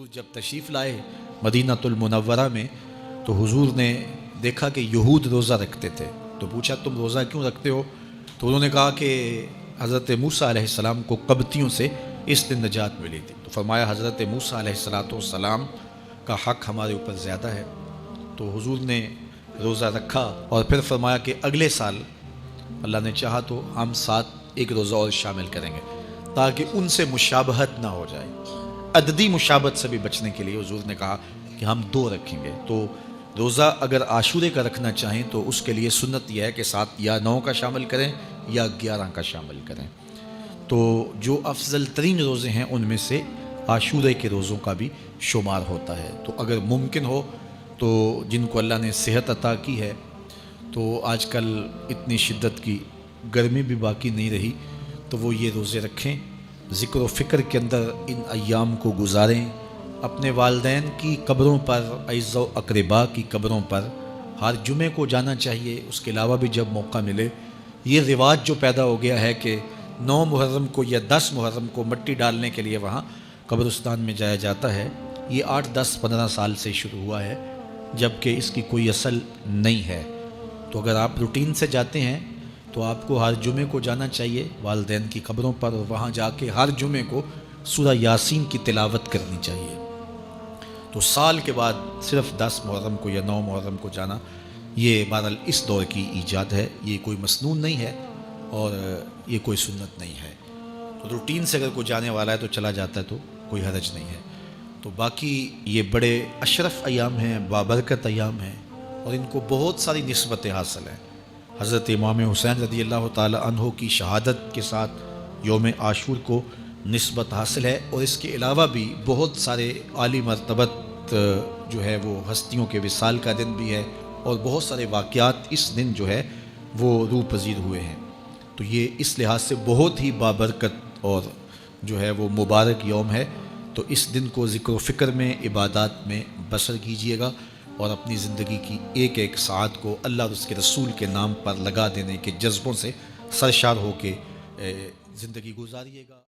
حضور جب تشریف لائے مدینۃ المنورہ میں تو حضور نے دیکھا کہ یہود روزہ رکھتے تھے، تو پوچھا تم روزہ کیوں رکھتے ہو؟ تو انہوں نے کہا کہ حضرت موسیٰ علیہ السلام کو قبطیوں سے اس دن نجات ملی تھی، تو فرمایا حضرت موسیٰ علیہ السلام کا حق ہمارے اوپر زیادہ ہے، تو حضور نے روزہ رکھا اور پھر فرمایا کہ اگلے سال اللہ نے چاہا تو ہم ساتھ ایک روزہ اور شامل کریں گے تاکہ ان سے مشابہت نہ ہو جائے، عددی مشابہت سے بھی بچنے کے لیے حضور نے کہا کہ ہم 2 رکھیں گے۔ تو روزہ اگر عاشورے کا رکھنا چاہیں تو اس کے لیے سنت یہ ہے کہ 7 یا 9 کا شامل کریں یا 11 کا شامل کریں، تو جو افضل ترین روزے ہیں ان میں سے عاشورے کے روزوں کا بھی شمار ہوتا ہے۔ تو اگر ممکن ہو تو جن کو اللہ نے صحت عطا کی ہے، تو آج کل اتنی شدت کی گرمی بھی باقی نہیں رہی، تو وہ یہ روزے رکھیں، ذکر و فکر کے اندر ان ایام کو گزاریں، اپنے والدین کی قبروں پر، اعزاء و اقرباء کی قبروں پر ہر جمعے کو جانا چاہیے، اس کے علاوہ بھی جب موقع ملے۔ یہ رواج جو پیدا ہو گیا ہے کہ 9 محرم کو یا 10 محرم کو مٹی ڈالنے کے لیے وہاں قبرستان میں جایا جاتا ہے، یہ 8، 10، 15 سال سے شروع ہوا ہے، جبکہ اس کی کوئی اصل نہیں ہے۔ تو اگر آپ روٹین سے جاتے ہیں تو آپ کو ہر جمعے کو جانا چاہیے والدین کی قبروں پر، اور وہاں جا کے ہر جمعے کو سورہ یاسین کی تلاوت کرنی چاہیے۔ تو سال کے بعد صرف 10 محرم کو یا 9 محرم کو جانا، یہ بہرحال اس دور کی ایجاد ہے، یہ کوئی مسنون نہیں ہے اور یہ کوئی سنت نہیں ہے۔ تو روٹین سے اگر کوئی جانے والا ہے تو چلا جاتا ہے تو کوئی حرج نہیں ہے۔ تو باقی یہ بڑے اشرف ایام ہیں، بابرکت ایام ہیں، اور ان کو بہت ساری نسبتیں حاصل ہیں۔ حضرت امام حسین رضی اللہ تعالی عنہ کی شہادت کے ساتھ یوم عاشور کو نسبت حاصل ہے، اور اس کے علاوہ بھی بہت سارے عالی مرتبت جو ہے وہ ہستیوں کے وصال کا دن بھی ہے، اور بہت سارے واقعات اس دن جو ہے وہ روح پذیر ہوئے ہیں۔ تو یہ اس لحاظ سے بہت ہی بابرکت اور جو ہے وہ مبارک یوم ہے، تو اس دن کو ذکر و فکر میں، عبادات میں بسر کیجیے گا، اور اپنی زندگی کی ایک ایک ساعت کو اللہ اور اس کے رسول کے نام پر لگا دینے کے جذبوں سے سرشار ہو کے زندگی گزاریے گا۔